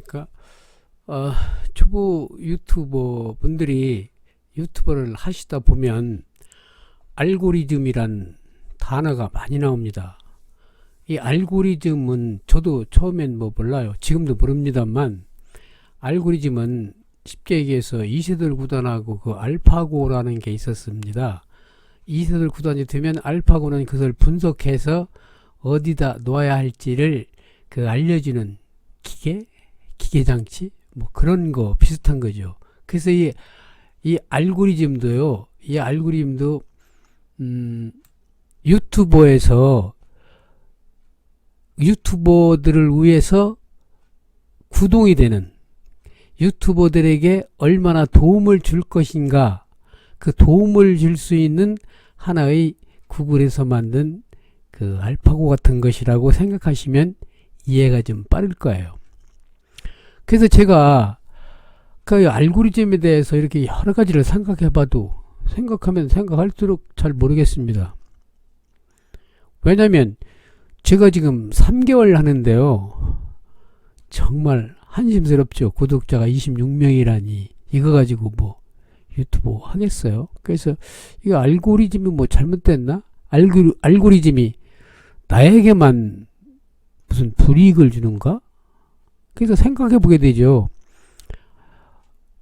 안녕하십니까. 어, 초보 유튜버 분들이 유튜버를 하시다 보면 알고리즘이란 단어가 많이 나옵니다. 이 알고리즘은 저도 처음엔 몰라요. 지금도 모릅니다만, 알고리즘은 쉽게 얘기해서 2세돌 구단하고 그 알파고라는 게 있었습니다. 2세돌 구단이 되면 알파고는 그것을 분석해서 어디다 놓아야 할지를 알려주는 기계장치? 그런 거 비슷한 거죠. 그래서 이 알고리즘도요, 유튜버에서 유튜버들을 위해서 구동이 되는, 유튜버들에게 얼마나 도움을 줄 것인가, 그 도움을 줄 수 있는 하나의 구글에서 만든 그 알파고 같은 것이라고 생각하시면 이해가 좀 빠를 거예요. 그래서 제가 그 알고리즘에 대해서 이렇게 여러 가지를 생각해봐도 생각하면 생각할수록 잘 모르겠습니다. 왜냐면 제가 지금 3개월 하는데요, 정말 한심스럽죠. 구독자가 26명이라니 이거 가지고 유튜브 하겠어요? 그래서 이거 알고리즘이 잘못됐나? 알고리즘이 나에게만 무슨 불이익을 주는가? 그래서 생각해 보게 되죠.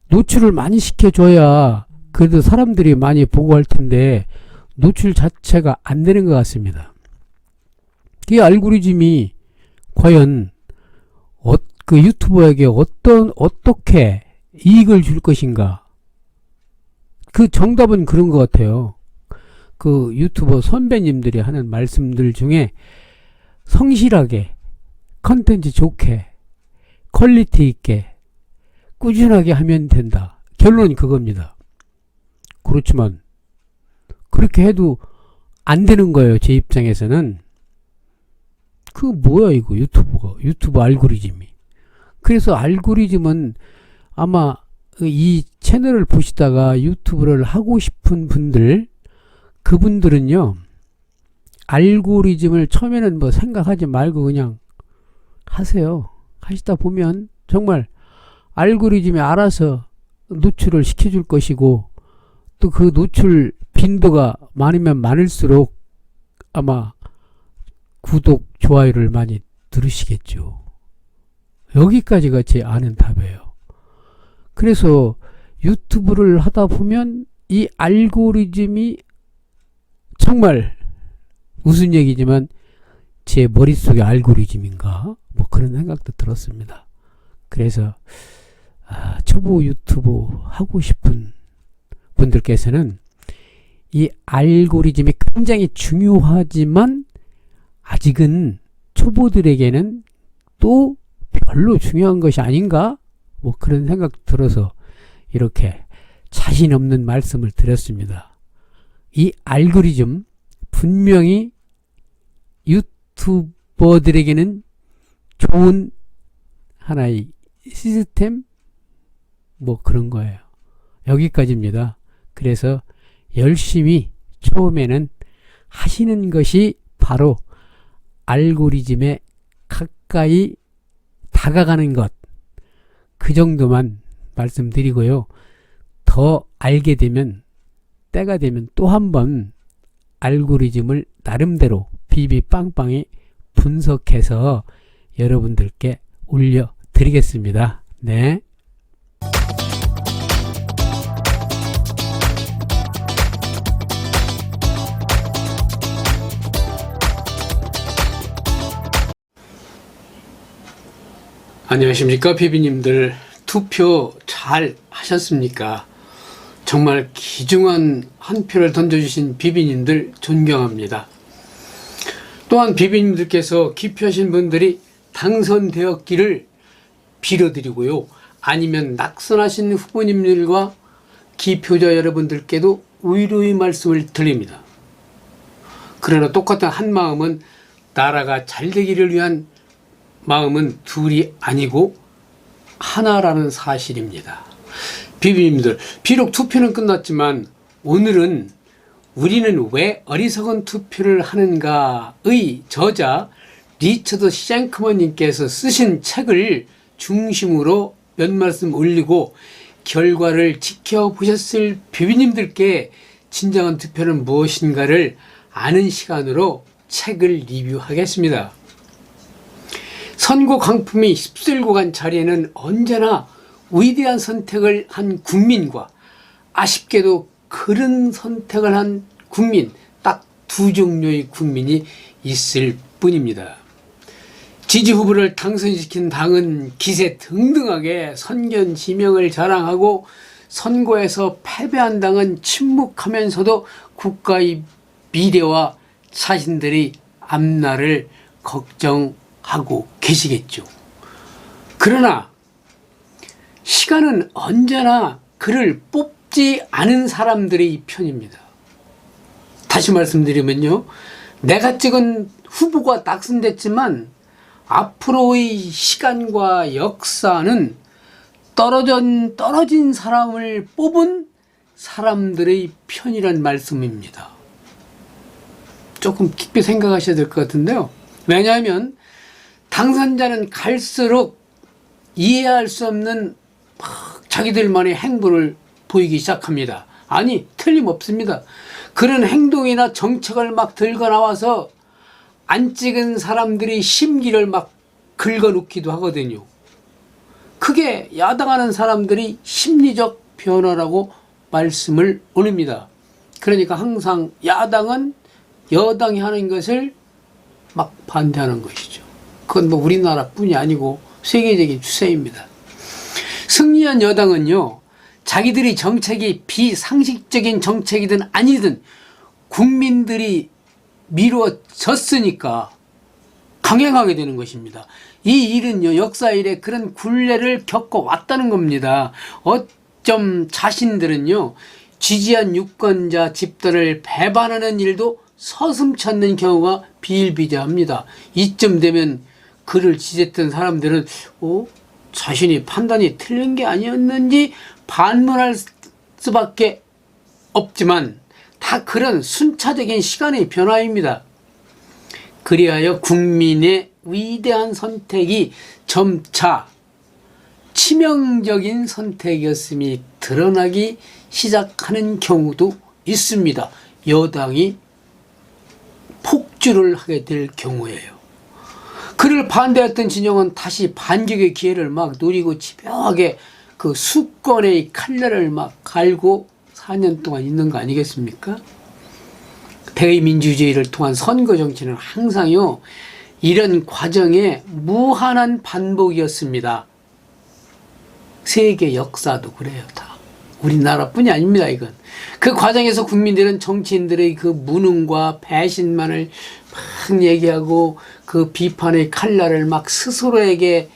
노출을 많이 시켜줘야 그래도 사람들이 많이 보고 할 텐데 노출 자체가 안 되는 것 같습니다. 이 알고리즘이 과연 그 유튜버에게 어떻게 이익을 줄 것인가? 그 정답은 그런 것 같아요. 그 유튜버 선배님들이 하는 말씀들 중에 성실하게, 컨텐츠 좋게, 퀄리티 있게, 꾸준하게 하면 된다. 결론이 그겁니다. 그렇지만 그렇게 해도 안 되는 거예요. 제 입장에서는. 그 뭐야 이거 유튜브 알고리즘이. 그래서 알고리즘은 아마 이 채널을 보시다가 유튜브를 하고 싶은 분들, 그분들은요, 알고리즘을 처음에는 생각하지 말고 그냥 하세요. 하시다 보면 정말 알고리즘이 알아서 노출을 시켜줄 것이고, 또 그 노출 빈도가 많으면 많을수록 아마 구독, 좋아요를 많이 누르시겠죠. 여기까지가 제 아는 답이에요. 그래서 유튜브를 하다 보면 이 알고리즘이 정말 무슨 얘기지만 제 머릿속의 알고리즘인가? 그런 생각도 들었습니다. 그래서 초보 유튜브 하고 싶은 분들께서는 이 알고리즘이 굉장히 중요하지만 아직은 초보들에게는 또 별로 중요한 것이 아닌가? 그런 생각 들어서 이렇게 자신 없는 말씀을 드렸습니다. 이 알고리즘 분명히 유튜버들에게는 좋은 하나의 시스템 그런 거예요. 여기까지입니다. 그래서 열심히 처음에는 하시는 것이 바로 알고리즘에 가까이 다가가는 것, 그 정도만 말씀드리고요. 더 알게 되면, 때가 되면 또 한 번 알고리즘을 나름대로 비비빵빵히 분석해서 여러분들께 올려드리겠습니다. 네. 안녕하십니까, 비비님들. 투표 잘 하셨습니까? 정말 귀중한 한 표를 던져주신 비비님들 존경합니다. 또한 비비님들께서 기표하신 분들이 당선되었기를 빌어드리고요. 아니면 낙선하신 후보님들과 기표자 여러분들께도 위로의 말씀을 드립니다. 그러나 똑같은 한 마음은, 나라가 잘 되기를 위한 마음은 둘이 아니고 하나라는 사실입니다. 비비님들, 비록 투표는 끝났지만 오늘은 우리는 왜 어리석은 투표를 하는가의 저자 리처드 샹크먼님께서 쓰신 책을 중심으로 몇 말씀 올리고 결과를 지켜보셨을 비비님들께 진정한 투표는 무엇인가를 아는 시간으로 책을 리뷰하겠습니다. 선거 광풍이 휩쓸고 간 자리에는 언제나 위대한 선택을 한 국민과 아쉽게도 그런 선택을 한 국민, 딱 두 종류의 국민이 있을 뿐입니다. 지지 후보를 당선시킨 당은 기세 등등하게 선견 지명을 자랑하고 선거에서 패배한 당은 침묵하면서도 국가의 미래와 자신들의 앞날을 걱정하고 계시겠죠. 그러나 시간은 언제나 그를 뽑지 않은 사람들의 편입니다. 다시 말씀드리면요, 내가 찍은 후보가 낙선됐지만 앞으로의 시간과 역사는 떨어진 사람을 뽑은 사람들의 편이란 말씀입니다. 조금 깊게 생각하셔야 될 것 같은데요. 왜냐하면 당선자는 갈수록 이해할 수 없는 자기들만의 행보를 보이기 시작합니다. 아니, 틀림없습니다. 그런 행동이나 정책을 막 들고 나와서 안 찍은 사람들이 심기를 막 긁어놓기도 하거든요. 그게 야당하는 사람들이 심리적 변화라고 말씀을 올립니다. 그러니까 항상 야당은 여당이 하는 것을 막 반대하는 것이죠. 그건 뭐 우리나라뿐이 아니고 세계적인 추세입니다. 승리한 여당은요, 자기들이 정책이 비상식적인 정책이든 아니든 국민들이 미뤄졌으니까 강행하게 되는 것입니다. 이 일은요, 역사 이래 그런 굴레를 겪어왔다는 겁니다. 어쩜 자신들은요, 지지한 유권자 집단을 배반하는 일도 서슴지 않는 경우가 비일비재합니다. 이쯤 되면 그를 지지했던 사람들은 자신이 판단이 틀린 게 아니었는지 반문할 수밖에 없지만 다 그런 순차적인 시간의 변화입니다. 그리하여 국민의 위대한 선택이 점차 치명적인 선택이었음이 드러나기 시작하는 경우도 있습니다. 여당이 폭주를 하게 될 경우에요. 그를 반대했던 진영은 다시 반격의 기회를 막 노리고 집요하게 그 수권의 칼날을 막 갈고 4년 동안 있는 거 아니겠습니까? 대의민주주의를 통한 선거 정치는 항상요, 이런 과정의 무한한 반복이었습니다. 세계 역사도 그래요, 다. 우리나라뿐이 아닙니다, 이건. 그 과정에서 국민들은 정치인들의 그 무능과 배신만을 막 얘기하고 그 비판의 칼날을 막 스스로에게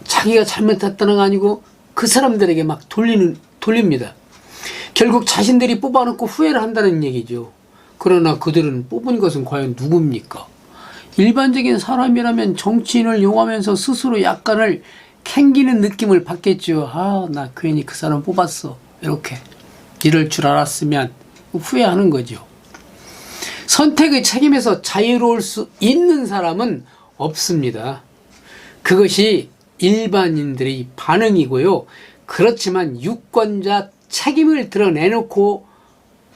자기가 잘못했다는 거 아니고 그 사람들에게 막 돌립니다. 결국 자신들이 뽑아놓고 후회를 한다는 얘기죠. 그러나 그들은 뽑은 것은 과연 누굽니까? 일반적인 사람이라면 정치인을 용하면서 스스로 약간을 캥기는 느낌을 받겠죠. 나 괜히 그 사람 뽑았어. 이렇게. 이럴 줄 알았으면 후회하는 거죠. 선택의 책임에서 자유로울 수 있는 사람은 없습니다. 그것이 일반인들의 반응이고요. 그렇지만 유권자 책임을 드러내놓고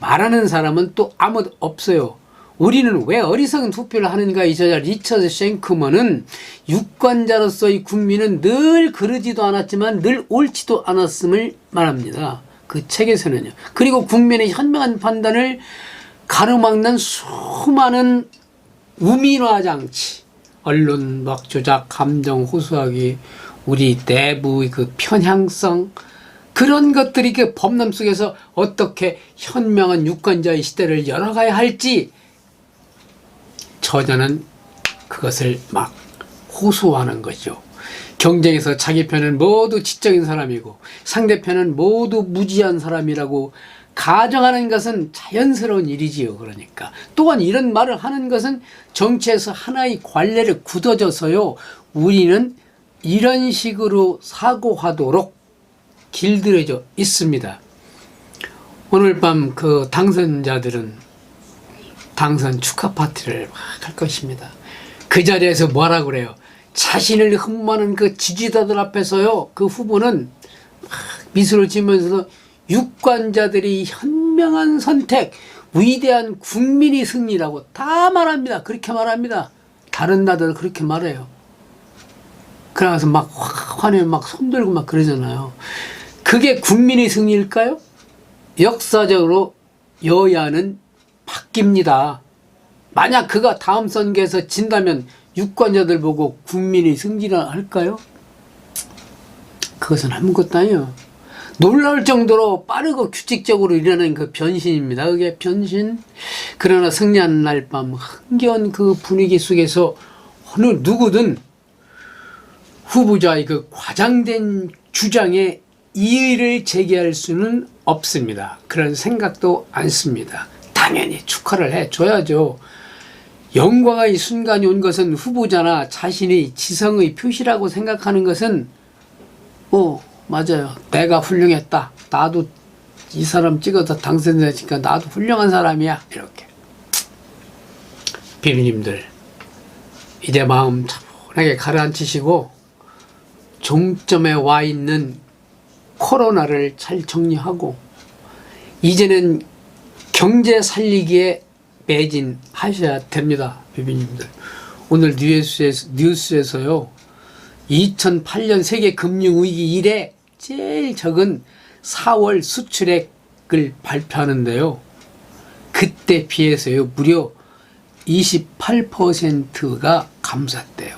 말하는 사람은 또 아무도 없어요. 우리는 왜 어리석은 투표를 하는가? 이 저자 리처드 쉔크먼은 유권자로서의 국민은 늘 그러지도 않았지만 늘 옳지도 않았음을 말합니다. 그 책에서는요. 그리고 국민의 현명한 판단을 가로막는 수많은 우민화 장치, 언론 막 조작, 감정 호소하기, 우리 내부의 그 편향성, 그런 것들이 그 법람 속에서 어떻게 현명한 유권자의 시대를 열어가야 할지 저자는 그것을 막 호소하는 거죠. 경쟁에서 자기 편은 모두 지적인 사람이고 상대편은 모두 무지한 사람이라고 가정하는 것은 자연스러운 일이지요. 그러니까 또한 이런 말을 하는 것은 정치에서 하나의 관례를 굳어져서요, 우리는 이런 식으로 사고하도록 길들여져 있습니다. 오늘 밤 그 당선자들은 당선 축하 파티를 막 할 것입니다. 그 자리에서 뭐라 그래요? 자신을 흠모하는 그 지지자들 앞에서요, 그 후보는 막 미소를 지으면서 유권자들이 현명한 선택, 위대한 국민이 승리라고 다 말합니다. 그렇게 말합니다. 다른 나라들 그렇게 말해요. 그래서 막 화내 막 손들고 막 그러잖아요. 그게 국민의 승리일까요? 역사적으로 여야는 바뀝니다. 만약 그가 다음 선거에서 진다면 유권자들 보고 국민의 승리라 할까요? 그것은 아무것도 아니에요. 놀라울 정도로 빠르고 규칙적으로 일어나는 그 변신입니다. 그게 변신. 그러나 승리하는 날 밤 흥겨운 그 분위기 속에서 어느 누구든 후보자의 그 과장된 주장에 이의를 제기할 수는 없습니다. 그런 생각도 않습니다. 당연히 축하를 해줘야죠. 영광의 순간이 온 것은 후보자나 자신의 지성의 표시라고 생각하는 것은 맞아요. 내가 훌륭했다. 나도 이 사람 찍어서 당선되니까 나도 훌륭한 사람이야. 이렇게. 비비님들 이제 마음 차분하게 가라앉히시고 종점에 와 있는 코로나를 잘 정리하고 이제는 경제 살리기에 매진하셔야 됩니다. 비비님들. 오늘 뉴스에서요. 2008년 세계 금융위기 이래 제일 적은 4월 수출액을 발표하는데요. 그때 비해서요. 무려 28%가 감소했대요.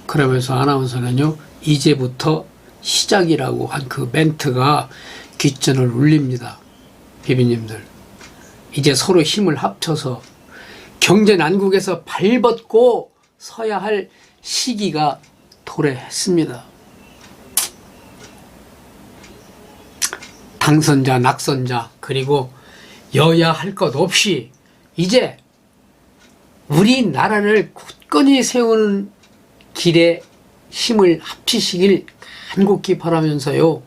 그러면서 아나운서는요. 이제부터 시작이라고 한 그 멘트가 귓전을 울립니다. 비비님들. 이제 서로 힘을 합쳐서 경제 난국에서 발벗고 서야 할 시기가 도래했습니다. 당선자, 낙선자, 그리고 여야 할 것 없이 이제 우리나라를 굳건히 세우는 길에 힘을 합치시길 간곡히 바라면서요.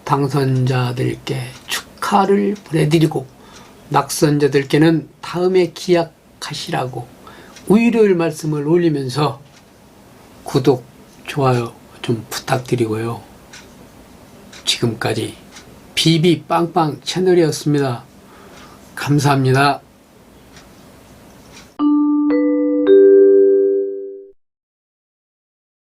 당선자들께 축하를 보내드리고 낙선자들께는 다음에 기약하시라고 의료의 말씀을 올리면서 구독, 좋아요 좀 부탁드리고요. 지금까지 비비빵빵 채널이었습니다. 감사합니다.